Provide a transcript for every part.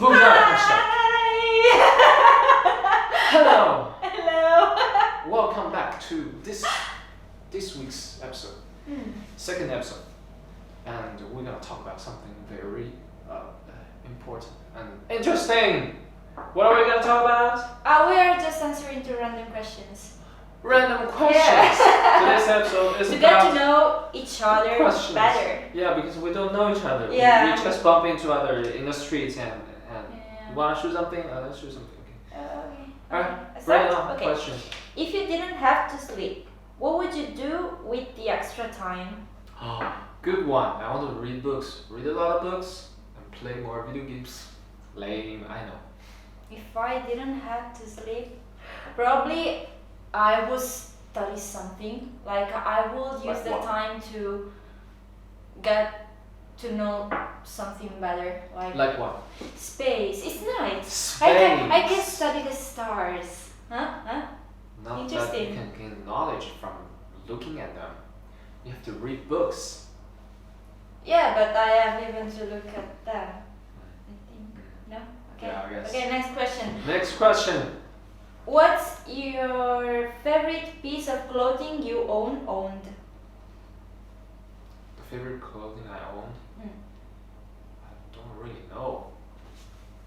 Hello. Hello. Welcome back to this week's episode, second episode, and we're gonna talk about something very important and interesting. What are we gonna talk about? We are just answering to random questions. Random questions. Yeah. Today's episode is to about get to know each other questions. better. Yeah, because we don't know each other. Yeah. We just bump into other in the streets and you wanna shoot something? Let's shoot something. Okay. Alright, Start? right on. Okay. Questions. If you didn't have to sleep, what would you do with the extra time? Good one. I want to read books. Read a lot of books and play more video games. Lame, I know. If I didn't have to sleep, probably I would study something. Like I would use Like the what? time to get to know something better. Like what? Space. It's nice. Space. I can study the stars. Huh? Not that Interesting. you can gain knowledge from looking at them. You have to read books. Yeah, but I have even to look at them. I think. No? Okay. Yeah, I guess. Okay, next question. Next question. What's your favorite piece of clothing you owned? The favorite clothing I own? I don't really know.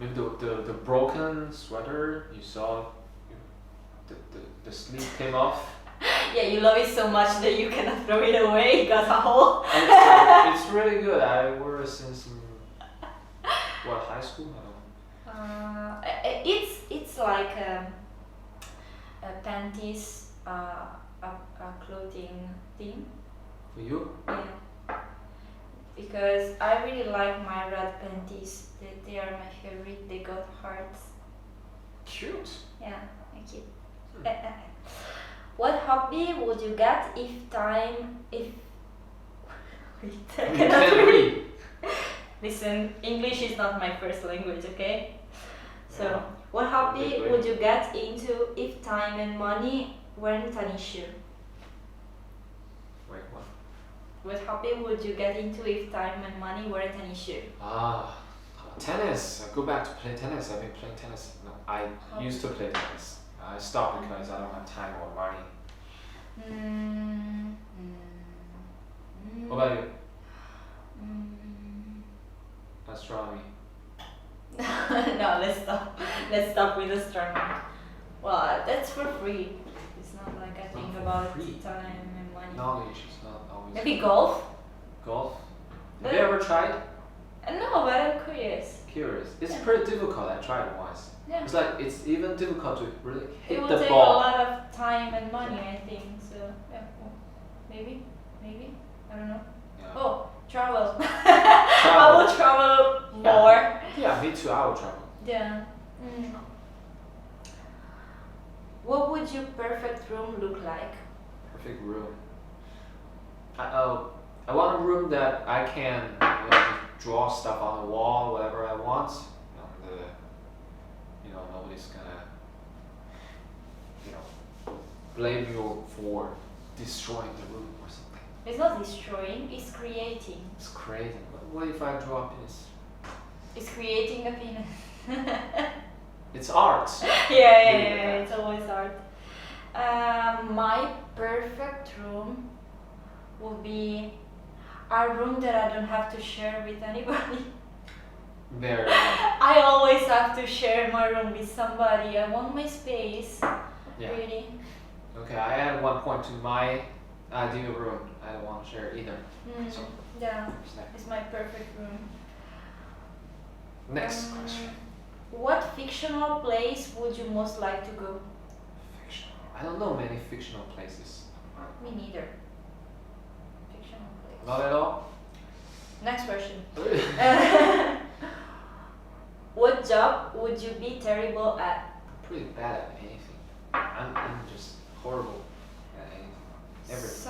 Maybe the broken sweater you saw, the sleeve came off. Yeah, you love it so much that you cannot throw it away. It got a hole. It's really good. I wore it since high school? I don't know. It's like a panties, a clothing thing. For you? Yeah. Because I really like my red panties. They are my favorite. They got hearts. Cute. Yeah, thank you. What hobby would you get if Wait, I You cannot can read. Listen, English is not my first language, okay? So, Yeah. what hobby Wait. would you get into if time and money weren't an issue? Wait, what? What hobby would you get into if time and money weren't an issue? Tennis. I go back to play tennis. I've been playing tennis. No, I used to play tennis. I stopped because I don't have time or money. What about you? Astronomy. No, let's stop. Let's stop with astronomy. Well, that's for free. It's not like I think for about free. time and money. Knowledge is not always. Maybe golf? Golf. Have you ever tried? No, but I'm curious. Curious. It's Yeah. pretty difficult. I tried it once. Yeah. It's like it's even difficult to really It hit will the take ball. a lot of time and money, I think. So, yeah, well, maybe, I don't know. Yeah. Oh, travel. I will travel more. Yeah, me too. I will travel. Yeah. What would your perfect room look like? Perfect room. I want a room that I can draw stuff on the wall, whatever I want. Nobody's gonna blame you for destroying the room or something. It's not destroying, it's creating. It's crazy. What if I draw a penis? It's creating a penis. It's art. Yeah, it's always art. My perfect room would be a room that I don't have to share with anybody. There. I always have to share my room with somebody. I want my space. Yeah. Really. Okay, I add 1 point to my ideal room. I don't want to share either. So, Yeah, what's next? it's my perfect room. Next question. What fictional place would you most like to go? Fictional. I don't know many fictional places. Me neither. Fictional place. Not at all. Next question. What job would you be terrible at? Pretty bad at anything. I'm just horrible at anything. Everything.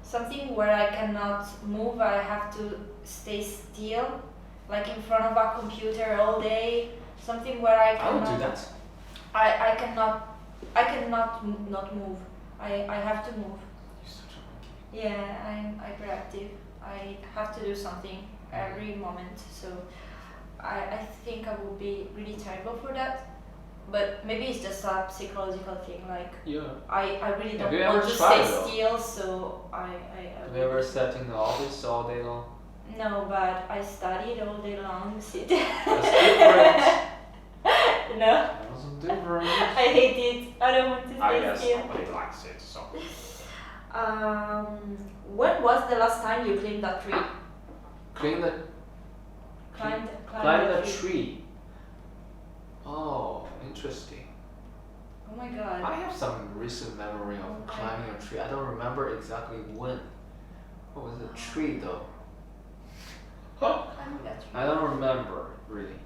Something where I cannot move. I have to stay still, like in front of a computer all day. Something where I I cannot. don't do that. I cannot not move. I have to move. You're such a monkey. Yeah, I'm hyperactive. I have to do something every moment. So I think I would be really terrible for that. But maybe it's just a psychological thing. Like I really don't want to stay still, so I Have you ever sat in the office all day long? No, but I studied all day long. Sit. That's different. No. That's different. I hate it. I don't want to stay I guess still. nobody likes it, so. When was the last time you climbed a tree? Climb the tree. Oh, interesting. Oh my god. I have some recent memory of climbing a tree. I don't remember exactly when. What was the tree though? I don't remember really.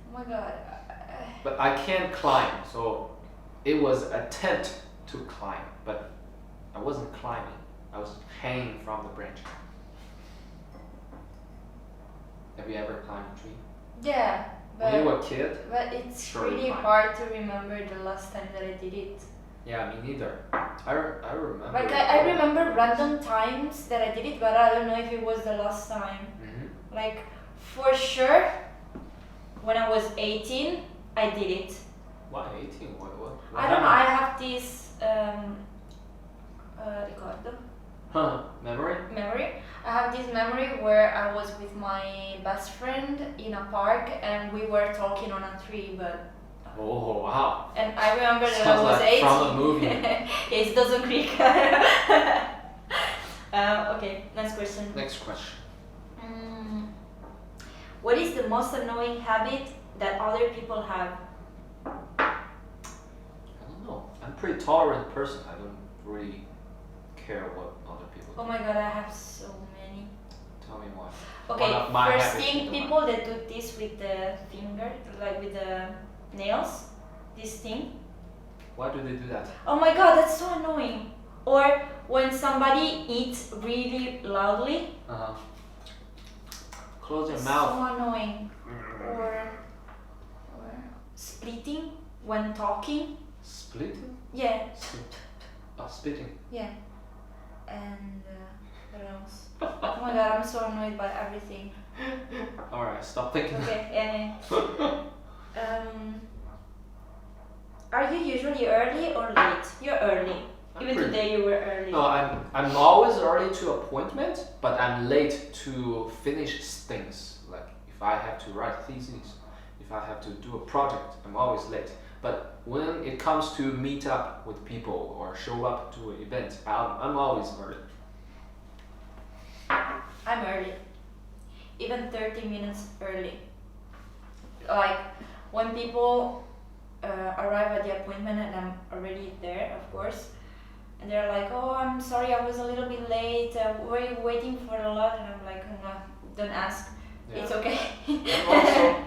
Oh my god. But I can't climb, so it was an attempt to climb, but I wasn't climbing. I was hanging from the branch. Have you ever climbed a tree? Yeah, but when you were a kid? But it's sure really hard to remember the last time that I did it. Yeah, me neither. I remember. Like I remember random times that I did it, but I don't know if it was the last time. Mm-hmm. Like for sure, when I was 18, I did it. Why 18? What I don't know. I have this ricordo. Memory? I have this memory where I was with my best friend in a park and we were talking on a tree, but. Oh wow! And I remember that Sounds I was like 18. From the movie. It doesn't creak. Okay, next question. Next question. What is the most annoying habit that other people have? I don't know. I'm a pretty tolerant person. I don't really care what other people do. Oh my god, I have so many. Tell me why. Okay, first thing, people that do this with the finger, like with the nails, this thing. Why do they do that? Oh my god, that's so annoying. Or when somebody eats really loudly. Close your mouth. So annoying. Or splitting when talking. Splitting? Yeah. Spitting. Yeah. And what else? Oh my god, I'm so annoyed by everything. Alright, stop thinking. Okay, are you usually early or late? You're early. Even today you were early. No, I'm always early to appointment, but I'm late to finish things. Like if I have to write theses, if I have to do a project, I'm always late. But when it comes to meet up with people or show up to an event, I'm always early. I'm early. Even 30 minutes early. Like when people arrive at the appointment and I'm already there, of course, and they're like, oh, I'm sorry, I was a little bit late, were you waiting for a lot? And I'm like, no, don't ask, it's okay. And also,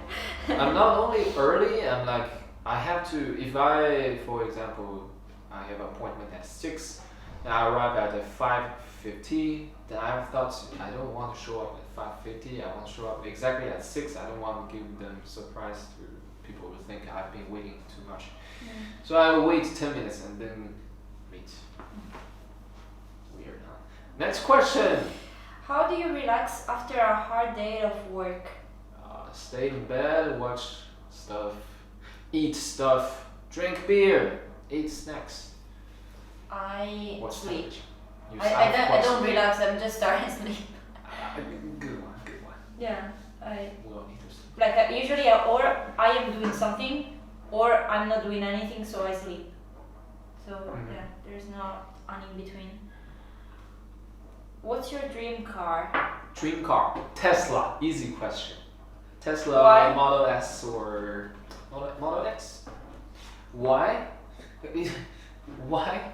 I'm not only early, I'm like, I have to, if I, for example, I have an appointment at 6, and I arrive at 5:50, then I have thought, I don't want to show up at 5:50, I want to show up exactly at 6, I don't want to give them surprise to people who think I've been waiting too much. So I wait 10 minutes and then meet. Weird, huh? Next question. How do you relax after a hard day of work? Stay in bed, watch stuff, eat stuff, drink beer, eat snacks. I Watch sleep. television. I don't relax, I'm just starting to sleep. Good one. Yeah, We all need to sleep. like usually or I am doing something or I'm not doing anything, so I sleep. So yeah, there's not an in between. What's your dream car? Dream car, Tesla. Easy question. Tesla Why? Model S or Model X. Why? Why?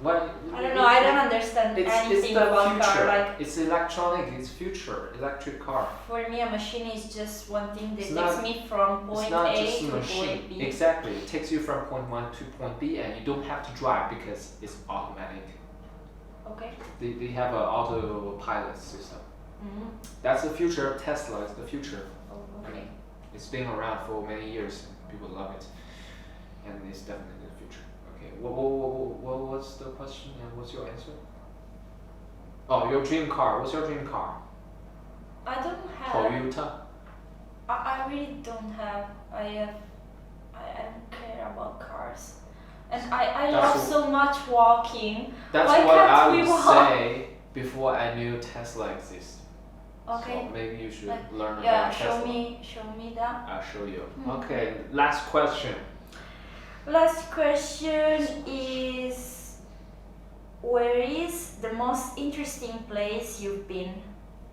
Why? I don't know. I don't understand It's anything the about future. car. Like It's electronic. It's future. Electric car. for me, a machine is just one thing that It's takes not- me from It's point not A just a to machine. point B. Exactly. It takes you from point 1 to point B, and you don't have to drive because it's automatic. Okay. They have an autopilot system. Mm-hmm. That's the future. Tesla is the future. Oh, okay. It's been around for many years and people love it, and it's definitely the future. Okay, what was the question and what's your answer? Oh, your dream car. What's your dream car? I don't have. Toyota. really don't have. I don't care about cars. And I love so much walking. That's Why what can't I we would walk? say before I knew Tesla exists. Okay. So maybe you should Like, learn yeah, about Tesla. show me that. I'll show you. Mhm. Okay, last question. Last question is, where is the most interesting place you've been?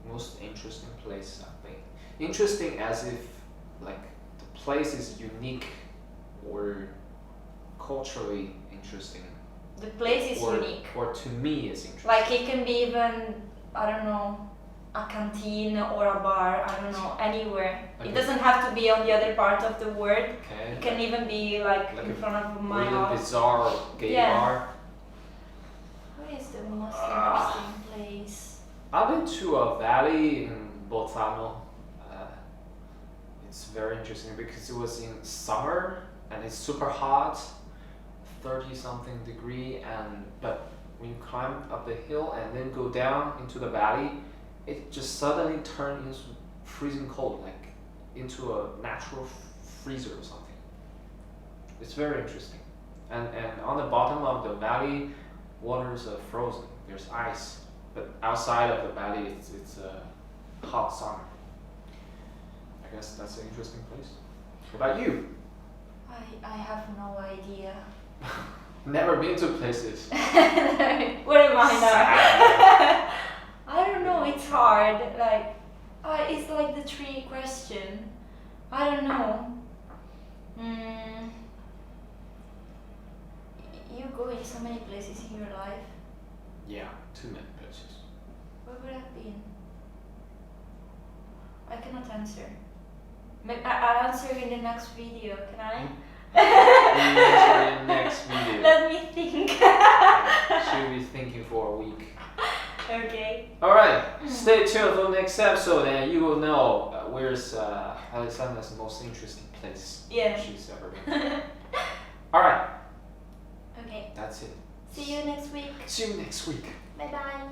Most interesting place I've been. Interesting as if like the place is unique or culturally interesting. The place is or, unique. Or to me is interesting. Like it can be even, I don't know, a canteen or a bar, I don't know, anywhere. Okay. It doesn't have to be on the other part of the world. Okay. It can even be like in a front of my really house. bizarre gay Yeah. bar. Where is the most interesting place? I've been to a valley in Bolzano. It's very interesting because it was in summer and it's super hot, 30 something degree, but when you climb up the hill and then go down into the valley, it just suddenly turned into freezing cold, like into a natural freezer or something. It's very interesting. And on the bottom of the valley, waters are frozen. There's ice, but outside of the valley, it's a hot summer. I guess that's an interesting place. What about you? I have no idea. Never been to places. What am I now? I don't know, it's hard. Like, it's like the tricky question. I don't know. You go in so many places in your life. Yeah, too many places. Where would I have been? I cannot answer. I'll answer in the next video, can I? We'll answer in the next video. Let me think. She'll be thinking for a week. Okay. Alright, stay tuned for the next episode and you will know where's Alexandra's most interesting place she's ever been. Alright. Okay. That's it. See you next week. See you next week. Bye bye.